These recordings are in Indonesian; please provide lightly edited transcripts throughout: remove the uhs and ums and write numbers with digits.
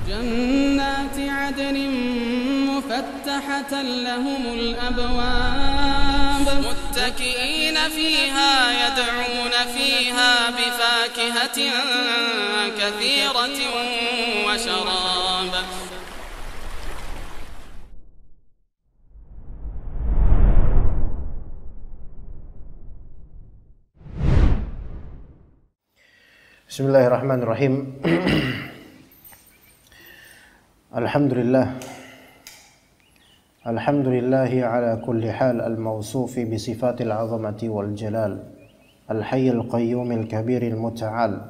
جنات عدن مفتحة لهم الأبواب متكئين فيها يدعون فيها بفاكهة كثيرة وشراب. Bismillahirrahmanirrahim. Alhamdulillahi ala kulli hal al-mawsufi bi sifatil azamati wal jalal al-hayyil qayyumil kabiril muta'al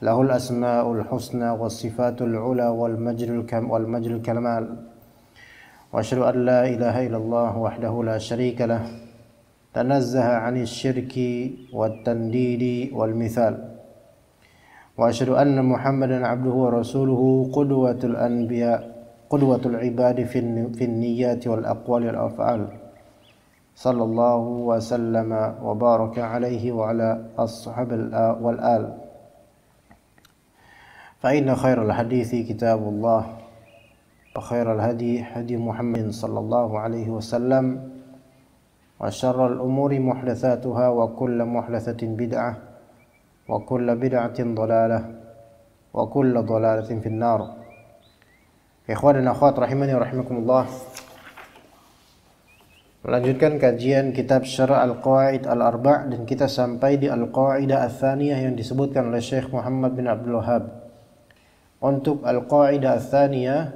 lahul asma'ul husna was sifatul ula wal majlul kamal wa asyhadu an la ilaha illallah wahdahu la syarika lah tanazzaha 'anil syirki wat tandidi wal mithal. Wa asyhadu anna Muhammadan abduhu wa rasuluhu qudwatul anbiya qudwatul ibadi fin niyyati wal aqwali wal af'al sallallahu wa sallama wa baraka alaihi wa ala ashabil wal al. Fa inna khairal hadithi kitabullah wa khairal hadi Muhammadin sallallahu alaihi wasallam wa syarrul umuri muhdatsatuha wa kullu muhdatsatin bid'ah wa kullu bid'atin dhalalah wa kullu dhalalatin finnar. Ikhwan dan akhwat rahimani wa rahimakumullah. Melanjutkan kajian kitab Syarah Al-Qawaid Al-Arba' dan kita sampai di Al-Qaidah Ats-Tsaniyah yang disebutkan oleh Syekh Muhammad bin Abdul Wahhab. Untuk Al-Qaidah Ats-Tsaniyah,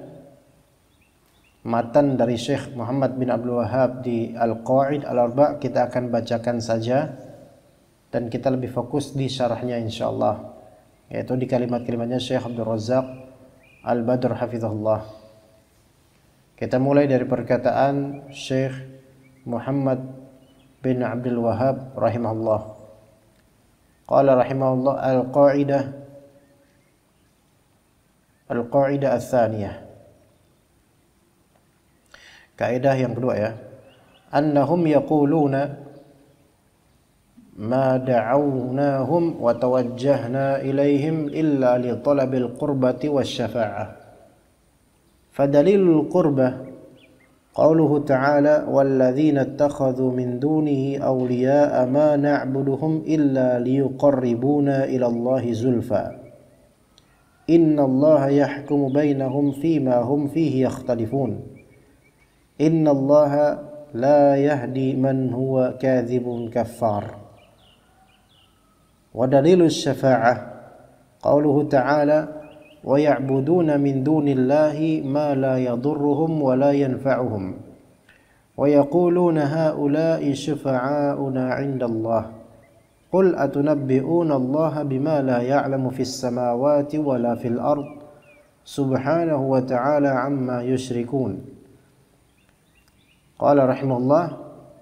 matan dari Syekh Muhammad bin Abdul Wahhab di Al-Qawaid Al-Arba' kita akan bacakan saja dan kita lebih fokus di syarahnya insyaallah, yaitu di kalimat-kalimatnya Syekh Abdul Razzaq Al-Badr hafizahullah. Kita mulai dari perkataan Syekh Muhammad bin Abdul Wahhab rahimahullah. Qala rahimahullah Al-Qaidah Ats-Tsaniyah. Kaidah yang kedua ya. Annahum yaquluna ma da'awnahum wa tawajjahna ilaihim illa li talabil qurbati wasyafa'ah. Fadalilul qurbah qauluhu ta'ala walladzina ittakhadhu min dunihi awliya'a ma na'buduhum illa liyuqarribuna ila Allahi zulfa innallaha yahkumu bainahum fima hum fihi yakhtalifun innallaha la yahdi man huwa kadhibun kaffar. ودليل الشفاعة قوله تعالى ويعبدون من دون الله ما لا يضرهم ولا ينفعهم ويقولون هؤلاء شفعاؤنا عند الله قل أتنبئون الله بما لا يعلم في السماوات ولا في الأرض سبحانه وتعالى عما يشركون. قال رحمه الله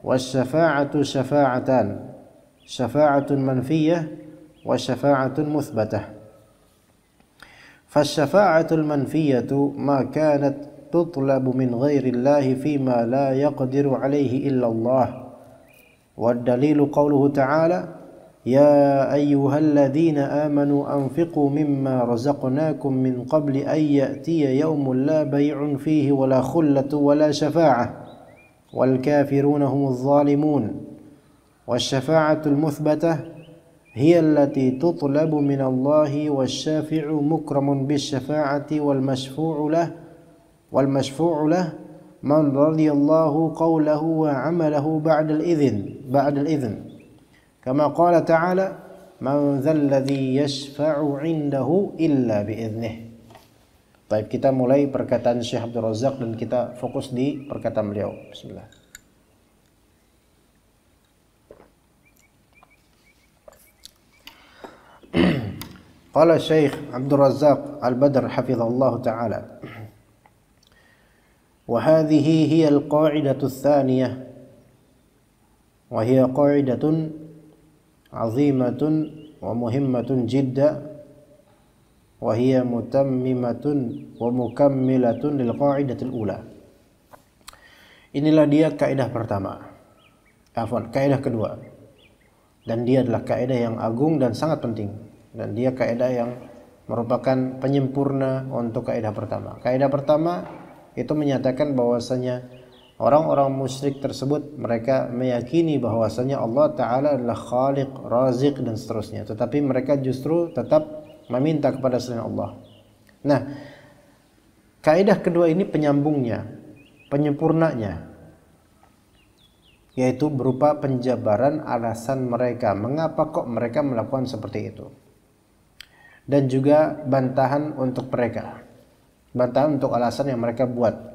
والشفاعة شفاعتان شفاعة منفية وشفاعة مثبتة. فالشفاعة المنفية ما كانت تطلب من غير الله فيما لا يقدر عليه إلا الله. والدليل قوله تعالى يا أيها الذين آمنوا أنفقوا مما رزقناكم من قبل أن يأتي يوم لا بيع فيه ولا خلة ولا شفاعة والكافرون هم الظالمون. والشفاعة المثبتة هي التي تطلب من الله والشافع مكرم بالشفاعة والمشفوع له من رضي الله قوله وعمله بعد الإذن كما قال تعالى من ذا الذي يشفع عنده إلا بإذنه. Baik, kita mulai perkataan Syekh Abdul Razzaq dan kita fokus di perkataan beliau. Bismillah. Qala Syekh Abdul Razzaq Al-Badr hafizahullah ta'ala wa hadhihi hiya al-qa'idatu ats-tsaniyah wa hiya qa'idatun 'azimatun wa muhimmatun jiddan wa hiya mutammimatun wa mukammilatun lil qa'idatil ula. Inilah dia kaidah pertama. Kaidah kedua. Dan dia adalah kaidah yang agung dan sangat penting. Dan dia kaidah yang merupakan penyempurna untuk kaidah pertama. Kaidah pertama itu menyatakan bahwasanya orang-orang musyrik tersebut mereka meyakini bahwasanya Allah Ta'ala adalah Khaliq, Razik dan seterusnya, tetapi mereka justru tetap meminta kepada selain Allah. Nah, kaidah kedua ini penyambungnya, penyempurnanya, yaitu berupa penjabaran alasan mereka mengapa kok mereka melakukan seperti itu, dan juga bantahan untuk mereka, bantahan untuk alasan yang mereka buat.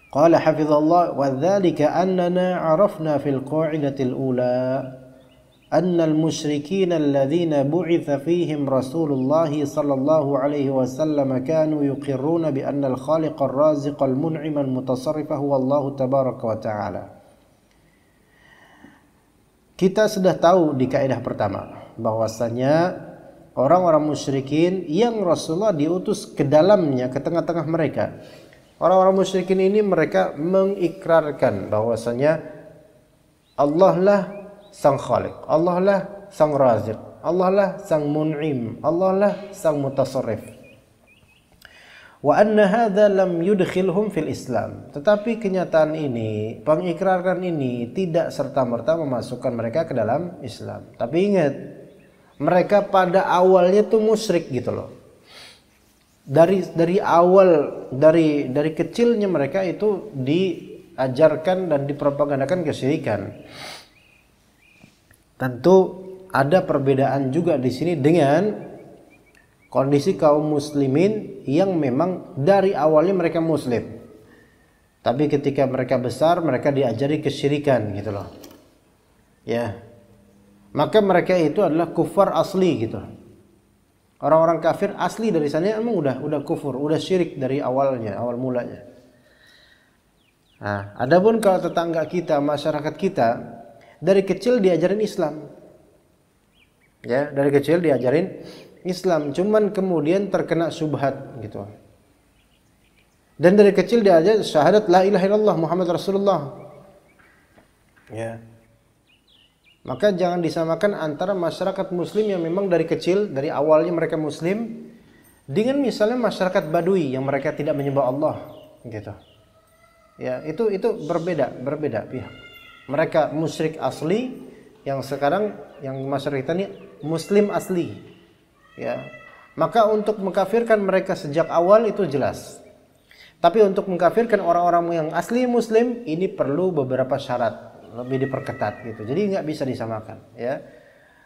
Qala hafizallah wa dzalika annana 'arafna fil qa'idatil ula anna al-musyrikeen alladhina bu'itha fihim Rasulullah sallallahu alaihi wasallam kanu yuqirruna bi anna al-khaliq ar-raziq al-mun'im al-mutasarrif huwa Allah tabaraka wa ta'ala. Kita sudah tahu di kaidah pertama bahwasanya orang-orang musyrikin yang Rasulullah diutus ke dalamnya, ke tengah-tengah mereka, orang-orang musyrikin ini mereka mengikrarkan bahwasanya Allah lah sang khaliq, Allah lah sang raziq, Allah lah sang mun'im, Allah lah sang mutasarrif. Wa anna hadza lam yudkhilhum fil Islam. Tetapi kenyataan ini, pengikraran ini tidak serta-merta memasukkan mereka ke dalam Islam. Tapi ingat, mereka pada awalnya tuh musyrik gitu loh. Dari awal, dari kecilnya mereka itu diajarkan dan dipropagandakan kesyirikan. Tentu ada perbedaan juga di sini dengan kondisi kaum muslimin yang memang dari awalnya mereka muslim, tapi ketika mereka besar mereka diajari kesyirikan gitu loh. Ya. Maka mereka itu adalah kufar asli gitu. Orang-orang kafir asli dari sana emang udah kufur, udah syirik dari awalnya, awal mulanya. Nah, adapun kalau tetangga kita, masyarakat kita dari kecil diajarin Islam. Ya, dari kecil diajarin Islam, cuman kemudian terkena syubhat gitu. Dan dari kecil diajar syahadat la ilaha illallah Muhammad Rasulullah. Ya. Maka jangan disamakan antara masyarakat muslim yang memang dari kecil, dari awalnya mereka muslim, dengan misalnya masyarakat Badui yang mereka tidak menyembah Allah gitu. Ya, itu berbeda pihak. Mereka musyrik asli, yang sekarang yang masyarakat kita ini muslim asli. Ya. Maka untuk mengkafirkan mereka sejak awal itu jelas. Tapi untuk mengkafirkan orang-orang yang asli muslim ini perlu beberapa syarat, lebih diperketat gitu. Jadi nggak bisa disamakan, ya.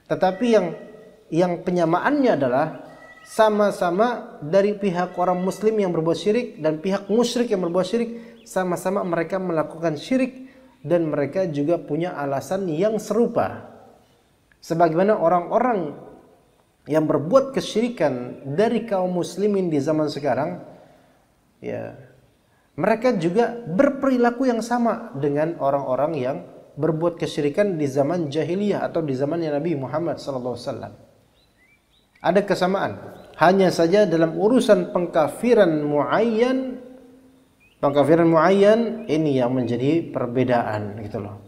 Tetapi yang penyamaannya adalah sama-sama dari pihak orang muslim yang berbuat syirik dan pihak musyrik yang berbuat syirik, sama-sama mereka melakukan syirik dan mereka juga punya alasan yang serupa. Sebagaimana orang-orang yang berbuat kesyirikan dari kaum muslimin di zaman sekarang, ya, mereka juga berperilaku yang sama dengan orang-orang yang berbuat kesyirikan di zaman jahiliyah atau di zamannya Nabi Muhammad SAW. Ada kesamaan, hanya saja dalam urusan pengkafiran muayyan ini yang menjadi perbedaan gitu loh.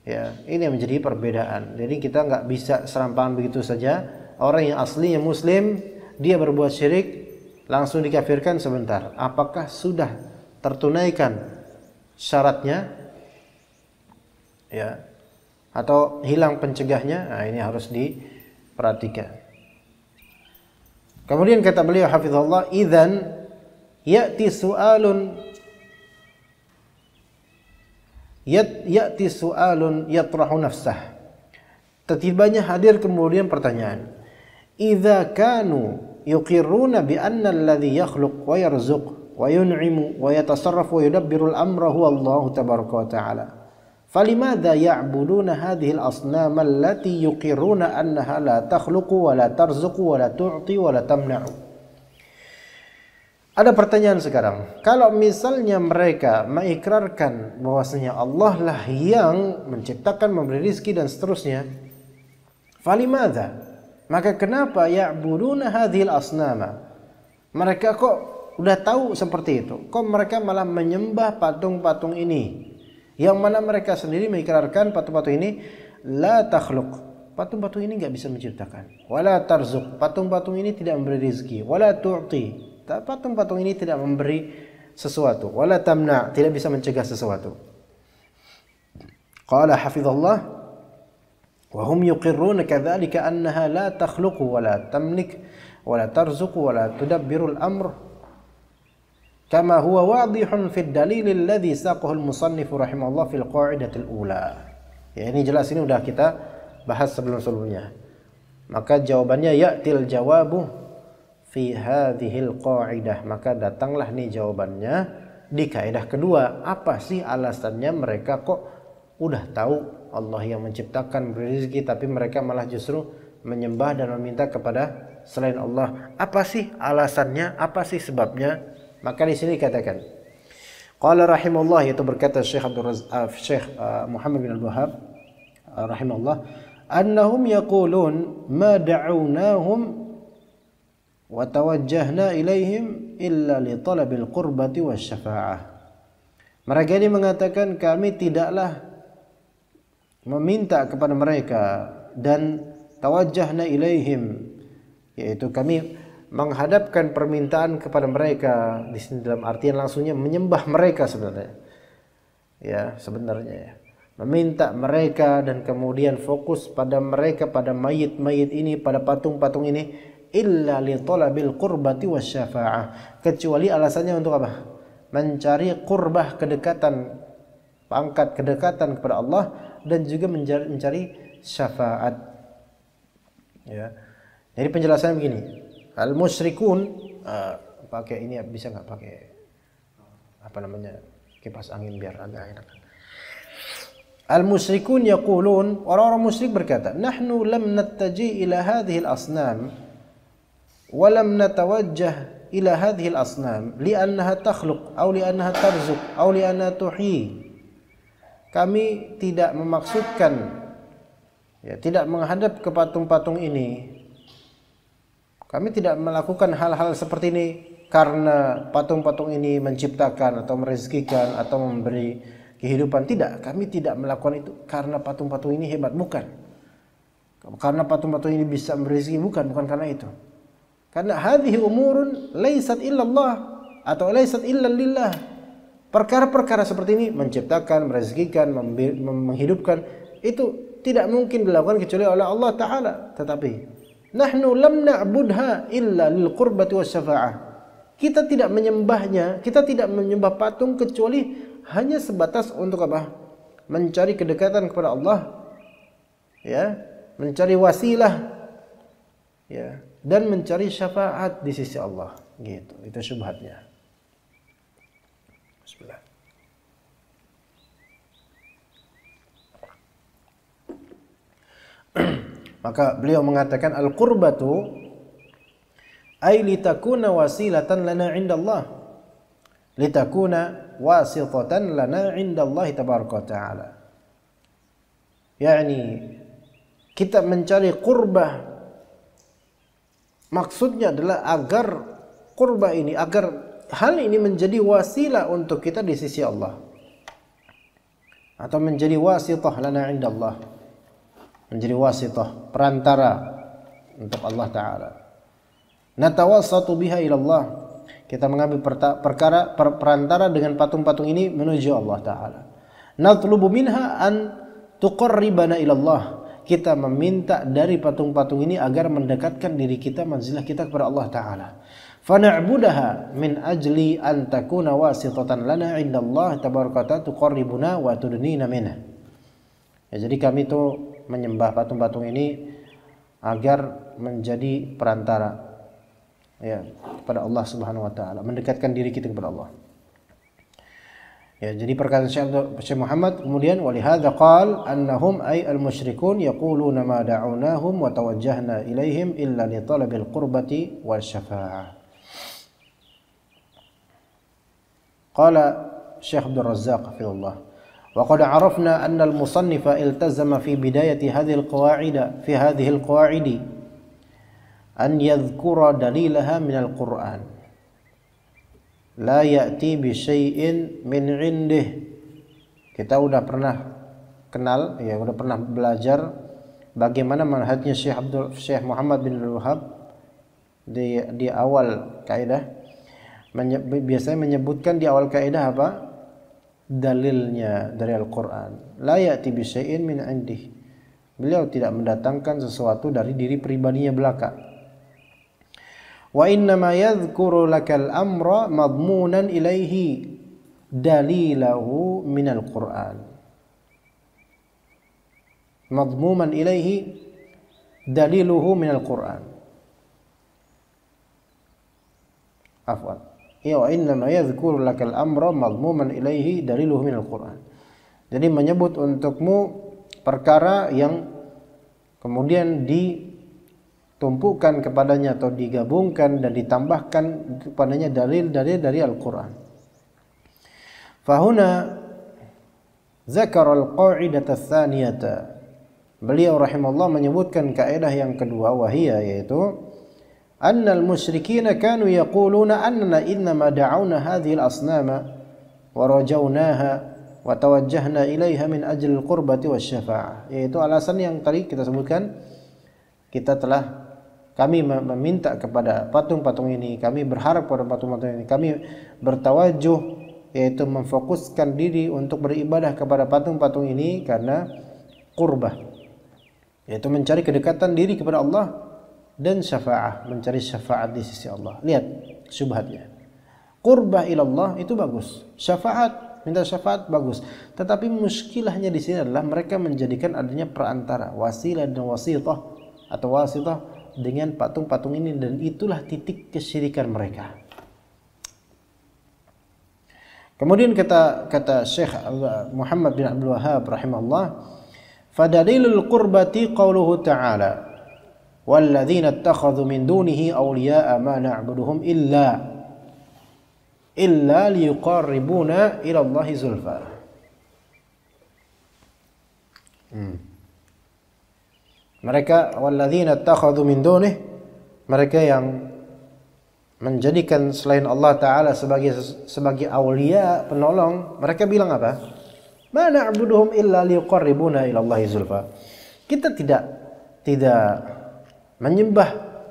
Ya, ini yang menjadi perbedaan. Jadi kita nggak bisa serampangan begitu saja. Orang yang aslinya muslim, dia berbuat syirik, langsung dikafirkan sebentar. Apakah sudah tertunaikan syaratnya? Ya. Atau hilang pencegahnya? Nah, ini harus diperhatikan. Kemudian kata beliau hafizallah, idzan ya'ti su'alun yatrahu nafsah. Tetibanya hadir kemudian pertanyaan. Idza kanu yuqirruna bi anna alladhi yakhluq wa yarzuq wa yun'imu wa yatasarrafu wa yudabbiru al-amra huwa Allah tabaraka wa ta'ala. Falimadha ya'buduna hadhihi al-asnam allati yuqirruna annaha la takhluqu wa la tarzuqu wa la tu'ti wa la tamna'u. Ada pertanyaan sekarang. Kalau misalnya mereka mengikrarkan bahwasanya Allah lah yang menciptakan, memberi rezeki dan seterusnya, falimadha? Maka kenapa ya'buduna hadhil asnama? Mereka kok udah tahu seperti itu, kok mereka malah menyembah patung-patung ini, yang mana mereka sendiri mengikrarkan patung-patung ini la takhluq, patung-patung ini nggak bisa menciptakan. Wala tarzuk, patung-patung ini tidak memberi rezeki. Wala tu'ti, patung-patung ini tidak memberi sesuatu. Wala tamna, tidak bisa mencegah sesuatu. Qala hafizallah wa hum yuqirruna kadzalika annaha la takhluqu wa la tamlik wa la tarzuqu wa la tudabbiru al-amr kama huwa wadihun fi ad-dalil alladhi saqahu al-musannif rahimahullah fil qa'idatil ula. Ya, ini jelas, ini udah kita bahas sebelum-sebelumnya. Maka jawabannya ya'til jawabu fi hadhil qa'idah. Maka datanglah nih jawabannya di kaidah kedua. Apa sih alasannya mereka kok udah tahu Allah yang menciptakan, beri rezeki, tapi mereka malah justru menyembah dan meminta kepada selain Allah? Apa sih alasannya? Apa sih sebabnya? Maka di sini katakan, qala rahimahullah, yaitu berkata Syekh Muhammad bin Abdul Wahhab rahimahullah, annahum yaqulun ma da'awnahum wa tawajjahna ilaihim illa li talabil qurbati wasyafa'ah. Mereka ini mengatakan kami tidaklah meminta kepada mereka dan tawajjahna ilaihim, yaitu kami menghadapkan permintaan kepada mereka. Di sini dalam artian langsungnya menyembah mereka sebenarnya. Ya, sebenarnya ya. Meminta mereka dan kemudian fokus pada mereka, pada mayit-mayit ini, pada patung-patung ini, illa li talabil qurbati wasyafa'ah. Kecuali alasannya untuk apa? Mencari qurbah, kedekatan, pangkat kedekatan kepada Allah, dan juga mencari syafaat. Ya. Jadi penjelasan begini. Al-musyrikun pakai ini bisa nggak pakai apa namanya kipas angin biar agak enak. Al-musyrikun yaqulun, orang-orang musyrik berkata, nahnu lam nattaji ila hadhihi al-asnam wa lam natawajjah ila hadhihi al-asnam li'annaha takhluq aw li'annaha tarzuq aw li'annaha tuhyi. Kami tidak memaksudkan, ya, tidak menghadap ke patung-patung ini. Kami tidak melakukan hal-hal seperti ini karena patung-patung ini menciptakan atau merezekikan atau memberi kehidupan. Tidak, kami tidak melakukan itu karena patung-patung ini hebat, bukan. Karena patung-patung ini bisa memberi rezeki, bukan karena itu. Karena hadhihi umurun laysat illallah atau laysat illa lillah. Perkara-perkara seperti ini, menciptakan, merezekikan, menghidupkan, itu tidak mungkin dilakukan kecuali oleh Allah Ta'ala. Tetapi nahnu lam na'budha illa lil qurbati wasyafa'ah. Kita tidak menyembahnya, kita tidak menyembah patung kecuali hanya sebatas untuk apa? Mencari kedekatan kepada Allah, ya, mencari wasilah, ya, dan mencari syafaat di sisi Allah. Gitu. Itu syubhatnya. Bismillah. Maka beliau mengatakan al-qurbatu ay litakuna wasilatan lana 'inda Allah. Litakuna wasitatan lana 'inda Allah tabaraka wa ta'ala. Yani kita mencari qurbah, maksudnya adalah agar qurbah ini, agar hal ini menjadi wasilah untuk kita di sisi Allah, atau menjadi wasitah lana 'inda Allah, menjadi wasitah, perantara untuk Allah Ta'ala. Natawassatu biha ila Allah, kita mengambil perantara dengan patung-patung ini menuju Allah Ta'ala. Natlubu minha an tuqarribana ila Allah, kita meminta dari patung-patung ini agar mendekatkan diri kita, manzilah kita kepada Allah Ta'ala. Fana'budaha min ajli an takuna wasitatan lana 'inda Allah tabaraka ta'ala tuqarribuna wa tudnina minha. Ya, jadi kami itu menyembah patung-patung ini agar menjadi perantara, ya, kepada Allah Subhanahu wa taala, mendekatkan diri kita kepada Allah. Ya, jadi perkataan Syekh Muhammad kemudian walihadza qala annahum ay al-musyrikun yaquluna ma da'awnahum wa tawajjahna ilaihim illa li talabil qurbati wasyafa'ah. Qala Syekh Abdul Razzaq hafizahullah, wa qad 'arafna anna al-musannifa iltazama fi bidayati hadhihi al-qawa'id fi hadhihi al-qawa'id an yadhkura dalilaha min al-Qur'an la ya'ti bi syai'in min 'indih. Kita udah pernah kenal, ya, udah pernah belajar bagaimana manhajnya Syekh Muhammad bin Abdul Wahhab di awal kaidah, biasanya menyebutkan di awal kaidah apa? Dalilnya dari Al-Qur'an. La ya'ti bi syai'in min 'indih. Beliau tidak mendatangkan sesuatu dari diri pribadinya belaka. Wa inna ma yadhkuru lakal amra madmunan ilaihi dalilahu minal Qur'an. Madmuman ilaihi daliluhu minal Qur'an. Afwan. Ya, wa inna ma yadhkuru lakal amra madmuman ilaihi daliluhu minal Qur'an. Jadi menyebut untukmu perkara yang kemudian ditumpukan kepadanya atau digabungkan dan ditambahkan kepadanya dalil-dalil dari Al-Qur'an. Fahuna zakara al-qa'idata ats-tsaniyata. Beliau rahimahullah menyebutkan kaidah yang kedua, wahia, yaitu annal musyrikina kanu yaquluna annana innama da'awna hadhihi al-asnama wa rajawnaha wa tawajjahna ilaiha min ajli al-qurbati wasyafa'ah. Yaitu alasan yang tadi kita sebutkan, kami meminta kepada patung-patung ini, kami berharap pada patung-patung ini, kami bertawajuh, yaitu memfokuskan diri untuk beribadah kepada patung-patung ini karena qurbah, yaitu mencari kedekatan diri kepada Allah, dan syafa'ah, mencari syafaat di sisi Allah. Lihat syubhatnya. Qurbah ilallah itu bagus, syafaat, minta syafaat bagus. Tetapi muskilahnya di sini adalah mereka menjadikan adanya perantara, wasilah dan wasithah atau wasithah dengan patung-patung ini, dan itulah titik kesyirikan mereka. Kemudian kata Syekh Muhammad bin Abdul Wahhab rahimahullah, fadalilul qurbati qauluhu ta'ala walladzina ittakhadhu min dunihi awliya'a ma na'buduhum illa liyuqarribuna ila Allahi zulfa. Mereka walladzina ittakhadhu min dunihi, mereka yang menjadikan selain Allah Ta'ala sebagai awliya, penolong, mereka bilang apa? Ma na'buduhum illa liqarribuna ila Allahi zulfa. Kita tidak menyembah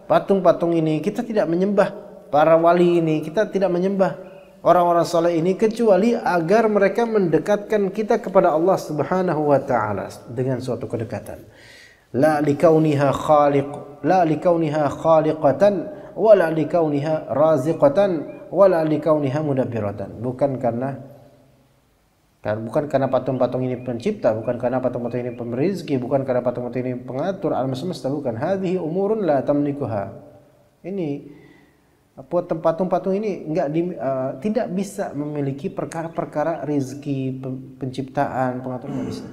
patung-patung ini, kita tidak menyembah para wali ini, kita tidak menyembah orang-orang saleh ini kecuali agar mereka mendekatkan kita kepada Allah Subhanahu wa Ta'ala dengan suatu kedekatan. La likauniha khaliqatan wala likauniha raziqatan wala likauniha mudabbiratan. Bukan karena patung-patung ini pencipta, bukan karena patung-patung ini pemberi rezeki, bukan karena patung-patung ini pengatur alam semesta, bukan. Hadhihi umurun la tamlikuha. Ini patung-patung ini tidak bisa memiliki perkara-perkara rezeki, penciptaan, pengaturan, tidak bisa.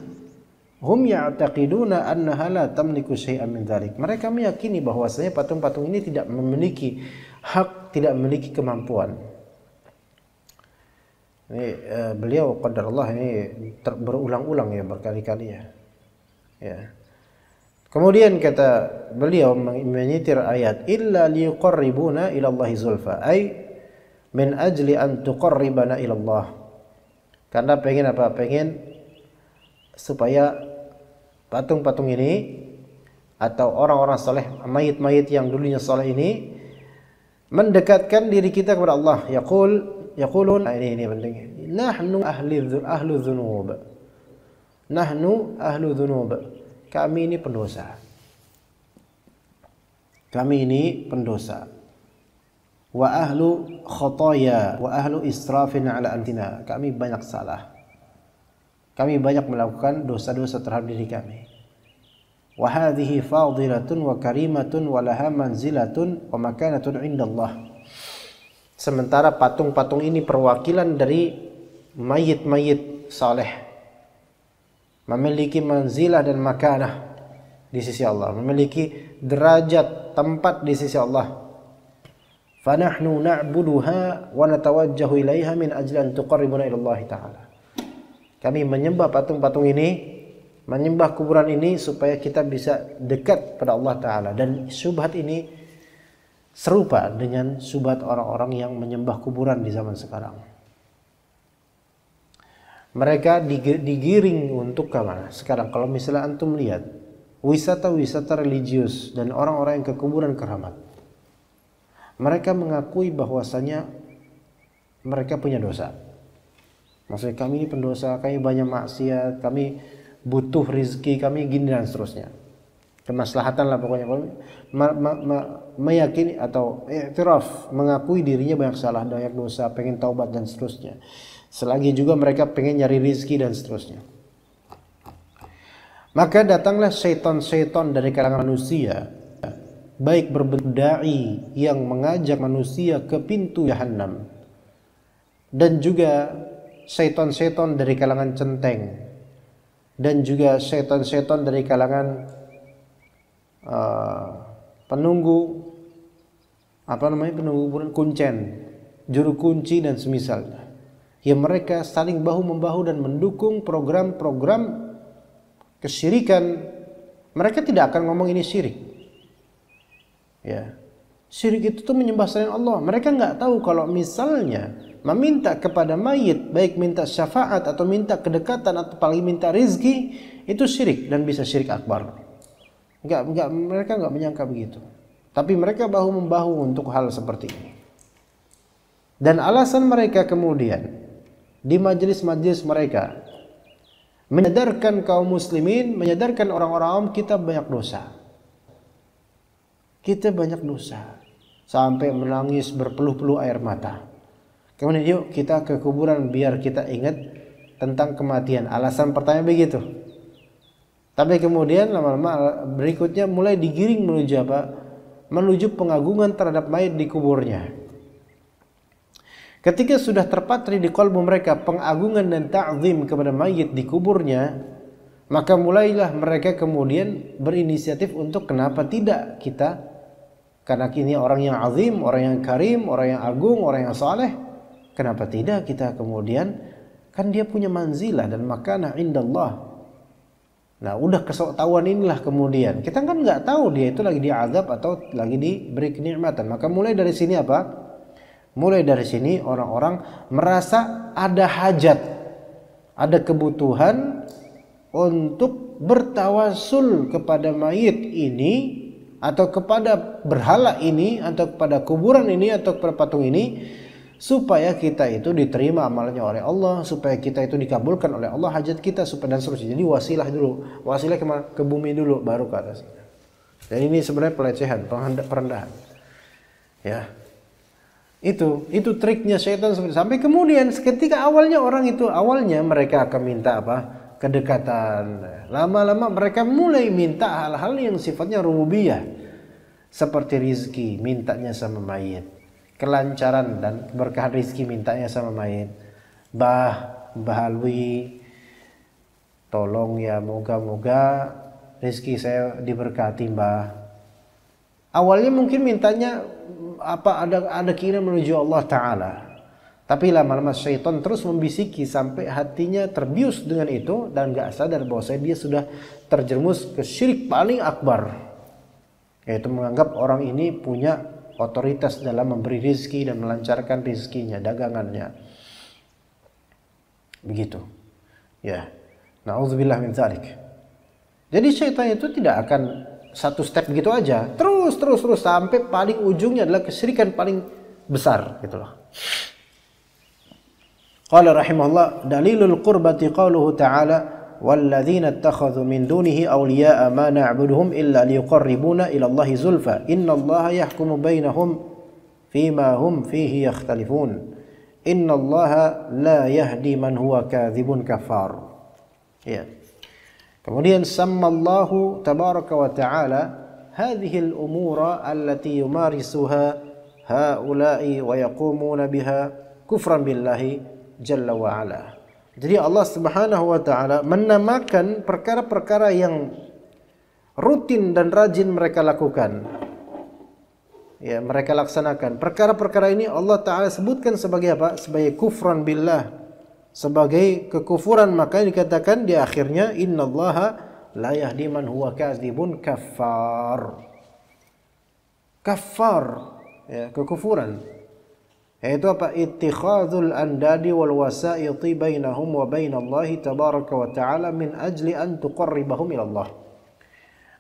Hum ya'taqiduna annaha la tamliku syai'an min dzalik. Mereka meyakini bahwasanya patung-patung ini tidak memiliki hak, tidak memiliki kemampuan. Ini beliau qadarullah ini berulang-ulang ya, berkali-kali ya. Kemudian kata beliau menyitir ayat illa liqarribuna ila Allahi zulfa, ay min ajli an tuqarribana ila Allah. Karena pengen apa? Pengen supaya patung-patung ini atau orang-orang saleh, mayit-mayit yang dulunya saleh ini mendekatkan diri kita kepada Allah. Yaqulun, ini penting. Nahnu ahlu dzunub. Nahnu ahlu dzunub. Kami ini pendosa. Kami ini pendosa. Wa ahlu khataya wa ahlu israfin ala antina. Kami banyak salah. Kami banyak melakukan dosa-dosa terhadap diri kami. Wa hadhihi fadilatun wa karimatun wa laha manzilatun wa makanatun indallah. Sementara patung-patung ini perwakilan dari mayit-mayit saleh, memiliki manzilah dan makanah di sisi Allah, memiliki derajat tempat di sisi Allah. Fa nahnu na'buduha wa natawajjahu ilaiha min ajli an tuqarribuna ila Allah Ta'ala. Kami menyembah patung-patung ini, menyembah kuburan ini supaya kita bisa dekat pada Allah Ta'ala. Dan syubhat ini serupa dengan syubhat orang-orang yang menyembah kuburan di zaman sekarang. Mereka digiring untuk ke mana? Sekarang kalau misalnya antum lihat wisata-wisata religius dan orang-orang yang ke kuburan keramat. Mereka mengakui bahwasanya mereka punya dosa. Maksudnya kami ini pendosa, kami banyak maksiat, kami butuh rizki, kami gini dan seterusnya. Kemaslahatan lah pokoknya. Meyakini atau i'tiraf, mengakui dirinya banyak salah, banyak dosa, pengen taubat dan seterusnya. Selagi juga mereka pengen nyari rizki dan seterusnya. Maka datanglah syaitan-syaitan dari kalangan manusia, baik berbentuk dai yang mengajak manusia ke pintu jahanam, dan juga syaitan-syaitan dari kalangan centeng, dan juga syaitan-syaitan dari kalangan penunggu kuncen, juru kunci dan semisalnya, yang mereka saling bahu-membahu dan mendukung program-program kesyirikan. Mereka tidak akan ngomong ini syirik. Ya, syirik itu tuh menyembah selain Allah. Mereka nggak tahu kalau misalnya meminta kepada mayit, baik minta syafaat atau minta kedekatan atau paling minta rizki, itu syirik dan bisa syirik akbar. Mereka nggak menyangka begitu. Tapi mereka bahu-membahu untuk hal seperti ini. Dan alasan mereka kemudian di majelis-majelis mereka menyadarkan kaum muslimin, menyadarkan orang-orang awam, kita banyak dosa. Kita banyak dosa. Sampai menangis berpeluh-peluh air mata. Kemudian yuk kita ke kuburan biar kita ingat tentang kematian. Alasan pertama begitu. Tapi kemudian lama-lama berikutnya mulai digiring menuju apa? Menuju pengagungan terhadap mayit di kuburnya. Ketika sudah terpatri di kalbu mereka pengagungan dan ta'zim kepada mayit di kuburnya, maka mulailah mereka kemudian berinisiatif untuk kenapa tidak kita, karena ini orang yang azim, orang yang karim, orang yang agung, orang yang saleh, kenapa tidak kita kemudian, kan dia punya manzilah dan makanah indallah. Nah, udah kesoktahuan inilah kemudian. Kita kan nggak tahu dia itu lagi diazab atau lagi diberi kenikmatan. Maka mulai dari sini apa? Mulai dari sini orang-orang merasa ada hajat, ada kebutuhan untuk bertawasul kepada mayit ini, atau kepada berhala ini, atau kepada kuburan ini, atau kepada patung ini, supaya kita itu diterima amalnya oleh Allah, supaya kita itu dikabulkan oleh Allah hajat kita, supaya dan seterusnya. Jadi wasilah dulu, wasilah kemana? Ke bumi dulu, baru ke atas. Dan ini sebenarnya pelecehan, perendahan. Ya. Itu triknya syaitan sampai kemudian ketika awalnya mereka akan minta apa? Kedekatan. Lama-lama mereka mulai minta hal-hal yang sifatnya rububiyah. Seperti rizki, mintanya sama mayit. Kelancaran dan keberkahan rizki mintanya sama mayit. Mbah Alwi, tolong ya, moga-moga rizki saya diberkati Mbah. Awalnya mungkin mintanya ada keinginan menuju Allah Ta'ala, tapi lama-lama syaitan terus membisiki sampai hatinya terbius dengan itu dan gak sadar bahwa dia sudah terjerumus ke syirik paling akbar, yaitu menganggap orang ini punya otoritas dalam memberi rizki dan melancarkan rizkinya, dagangannya. Begitu ya, na'udzubillah min dzalik. Jadi syaitan itu tidak akan satu step begitu aja, terus sampai paling ujungnya adalah kesyirikan paling besar, gitu loh. Qala rahimahullah, dalilul qurbati qauluhu ta'ala walladzina ittakhadhu min dunihi awliya'a ma na'buduhum illa liyuqarribuna ila Allahi zulfa innallaha yahkumu bainahum fima hum fihi yakhtalifun innallaha la yahdi man huwa kadzibun kafar. Ya. Kemudian sammallahu tabaraka wa ta'ala hadhihi al-umura allati yumarisuha haula'i wa yaqumuna biha kufran billahi jalla wa ala. Jadi Allah Subhanahu wa ta'ala menamakan perkara-perkara yang rutin dan rajin mereka lakukan. Ya, mereka laksanakan. Perkara-perkara ini Allah Ta'ala sebutkan sebagai apa? Sebagai kufran billah, sebagai kekufuran. Maka dikatakan di akhirnya innallaha la yahdi man huwa kadzibun kafar. Kafar, ya, kekufuran. Yaitu apa? Ittikhadzul andadi wal wasaiti bainahum wa bainallahi tabaraka wa ta'ala min ajli an tuqarribahum ila Allah.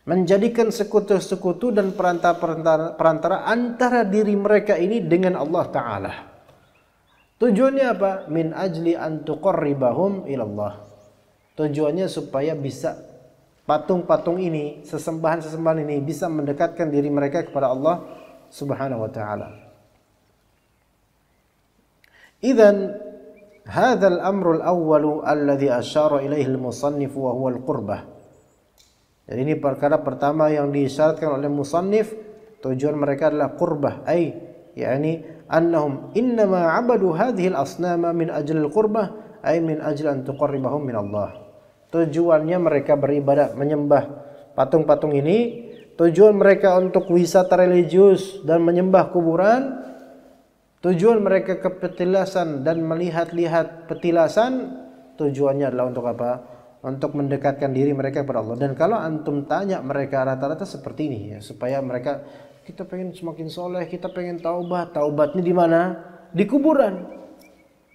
menjadikan sekutu-sekutu dan perantara antara diri mereka ini dengan Allah Ta'ala. Tujuannya apa? Min ajli an tuqarribahum ilallah. Tujuannya supaya bisa patung-patung ini, sesembahan-sesembahan ini bisa mendekatkan diri mereka kepada Allah Subhanahu wa Ta'ala. Idzan hadzal amrul awwalu alladhi asyara ilaihi al-musannif wa huwa al-qurbah. Jadi ini perkara pertama yang disyaratkan oleh musannif, tujuan mereka adalah qurbah, yakni annahum innama 'abadu hadhihi al-asnama min ajli al-qurbah, min ajli an tuqarribahum min Allah. Tujuannya mereka beribadah menyembah patung-patung ini, tujuan mereka untuk wisata religius dan menyembah kuburan, tujuan mereka ke petilasan dan melihat-lihat petilasan, tujuannya adalah untuk apa? Untuk mendekatkan diri mereka kepada Allah. Dan kalau antum tanya mereka rata-rata seperti ini ya, supaya mereka, kita pengen semakin soleh, kita pengen taubat. Taubatnya di mana? Di kuburan.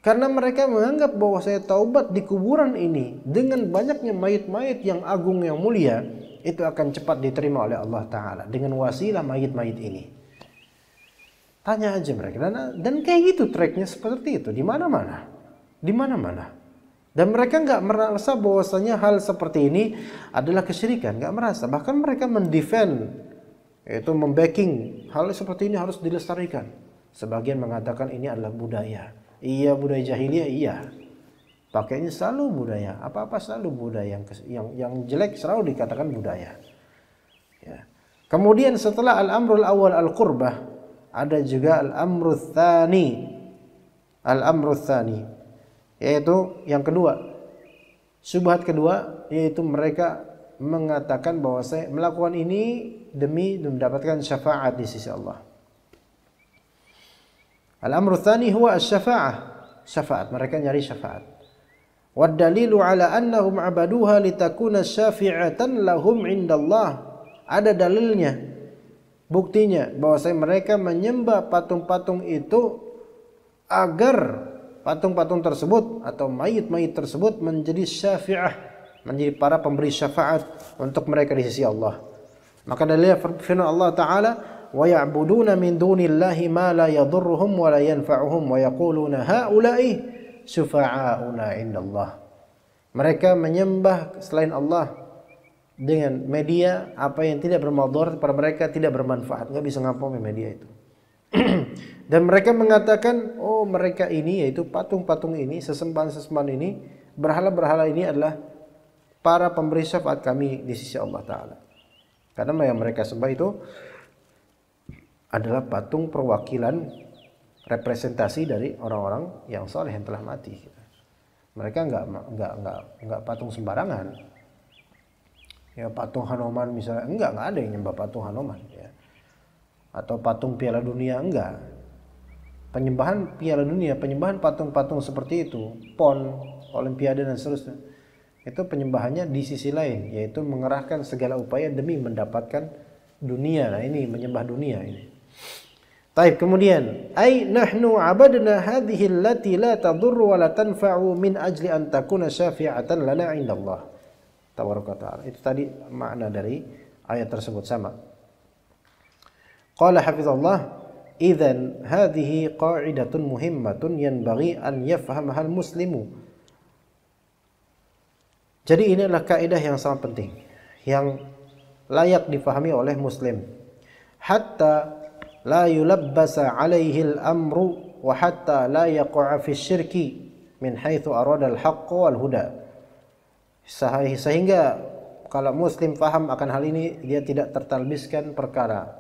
Karena mereka menganggap bahwa saya taubat di kuburan ini dengan banyaknya mayit-mayit yang agung yang mulia, itu akan cepat diterima oleh Allah Ta'ala dengan wasilah mayit-mayit ini. Tanya aja mereka, dan kayak gitu tracknya seperti itu di mana-mana, di mana-mana. Dan mereka nggak merasa bahwasanya hal seperti ini adalah kesyirikan, nggak merasa. Bahkan mereka mendefend, yaitu membacking hal seperti ini harus dilestarikan. Sebagian mengatakan ini adalah budaya. Iya, budaya jahiliyah, iya. Pakainya selalu budaya, apa-apa selalu budaya. Yang jelek selalu dikatakan budaya. Ya. Kemudian setelah al-amrul awal al-qurbah, ada juga al-amrul tsani. Al-amrul tsani, yaitu yang kedua. Syubhat kedua, yaitu mereka mengatakan bahwa saya melakukan ini demi mendapatkan syafaat di sisi Allah. Al-amru tsani huwa asy-syafa'ah. Syafaat, mereka nyari syafaat. Wad dalilu ala annahum abaduha litakuna syafi'atan lahum indallah. Ada dalilnya, buktinya bahwasanya mereka menyembah patung-patung itu agar patung-patung tersebut atau mayit-mayit tersebut menjadi syafi'ah, menjadi para pemberi syafaat untuk mereka di sisi Allah. Maka dalilnya firman Allah Ta'ala, wa ya'buduna min dunillahi ma la yadhurruhum wa la yanfa'uhum wa yaquluna haula'i syufa'auna indallah. Mereka menyembah selain Allah dengan media apa yang tidak bermadharat pada mereka, tidak bermanfaat, enggak bisa ngapain media itu. Dan mereka mengatakan, oh mereka ini, yaitu patung-patung ini, sesembahan-sesembahan ini, berhala-berhala ini adalah para pemberi syafaat kami di sisi Allah Ta'ala. Karena yang mereka sembah itu adalah patung perwakilan representasi dari orang-orang yang saleh yang telah mati. Mereka enggak patung sembarangan. Ya patung Hanoman misalnya, enggak ada yang nyembah patung Hanoman ya. Atau patung Piala Dunia, enggak. Penyembahan Piala Dunia, penyembahan patung-patung seperti itu, PON, Olimpiade dan seterusnya, itu penyembahannya di sisi lain, yaitu mengerahkan segala upaya demi mendapatkan dunia. Nah ini menyembah dunia ini. Taib, kemudian ai nahnu abadna hadhihi allati la tadurru wa la tanfa'u min ajli an takuna syafi'atan lana 'inda Allah tabaraka ta'ala. Itu tadi makna dari ayat tersebut sama. Qala hafizallah, idzan hadhihi qa'idatun muhimmatun yanbaghi an yafhamaha al-muslimu. Jadi ini adalah kaidah yang sangat penting yang layak difahami oleh muslim. Hatta la yulabbasa alaihi al-amru wa hatta la yaqa'a fi syirki min haitsu arada al-haqq wal huda. Sehingga kalau muslim faham akan hal ini, dia tidak tertalbiskan perkara,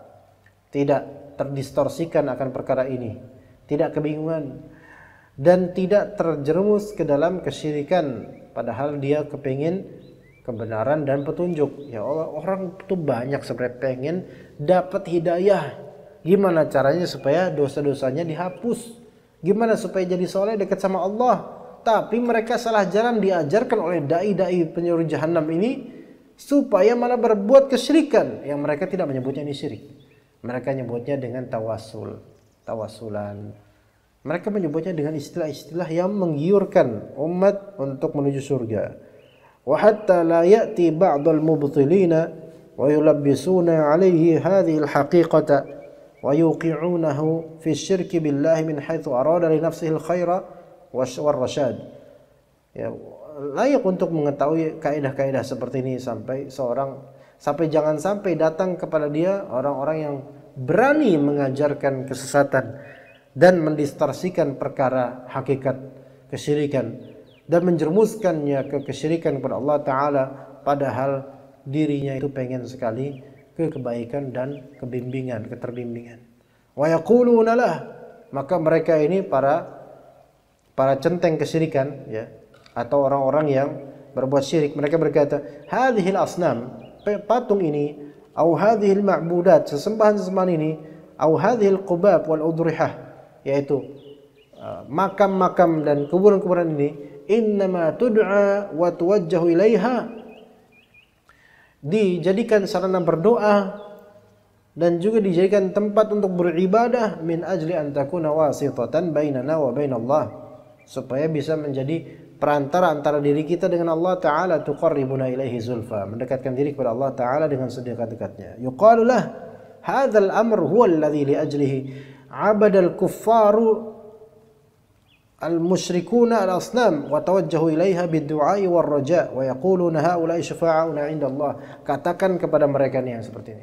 tidak terdistorsikan akan perkara ini, tidak kebingungan, dan tidak terjerumus ke dalam kesyirikan, padahal dia kepingin kebenaran dan petunjuk. Ya Allah, orang itu banyak sebenarnya pengen dapat hidayah. Gimana caranya supaya dosa-dosanya dihapus? Gimana supaya jadi soleh dekat sama Allah? Tapi mereka salah jalan, diajarkan oleh dai-dai penyuruh jahanam ini supaya malah berbuat kesyirikan yang mereka tidak menyebutnya ini syirik. Mereka menyebutnya dengan tawasulan. Mereka menyebutnya dengan istilah-istilah yang menggiurkan umat untuk menuju surga. Wa hatta la ya'ti ba'dul mubtilina wa yulabbisuna 'alaihi hadhihi al-haqiqata wa yuqi'unahu fi syirki billahi min haitsu arada li nafsihi al-khaira war-rasyad. Ya, layak untuk mengetahui kaidah-kaidah seperti ini sampai jangan sampai datang kepada dia orang-orang yang berani mengajarkan kesesatan dan mendistorsikan perkara hakikat kesyirikan dan menjerumuskannya ke kesyirikan kepada Allah Ta'ala, padahal dirinya itu pengen sekali ke kebaikan dan keterbimbingan. Wa yaquluna lah, maka mereka ini para centeng kesyirikan, ya, atau orang-orang yang berbuat syirik, mereka berkata, hadhil asnam, patung ini, au hadhil ma'budat, sesembahan-sesembahan ini, au hadhil qubab wal udrihah, yaitu makam-makam dan kuburan-kuburan ini, innama tud'a wa tuwajjahu ilaiha, dijadikan sarana berdoa dan juga dijadikan tempat untuk beribadah, min ajli an takuna wasitatan bainana wa bainallah, supaya bisa menjadi perantara antara diri kita dengan Allah Ta'ala, tuqarribuna ilaihi zulfa, mendekatkan diri kepada Allah Ta'ala dengan sedekat-dekatnya. Yuqalu lah, hadzal amr huwa alladhi li ajlihi abadal kuffaru al-musyrikuna al-asnam wa tawajjahu ilaiha bid-du'ai war-raja' wa yaquluna haula'i syufa'auna 'inda Allah. Katakan kepada mereka nih yang seperti ini,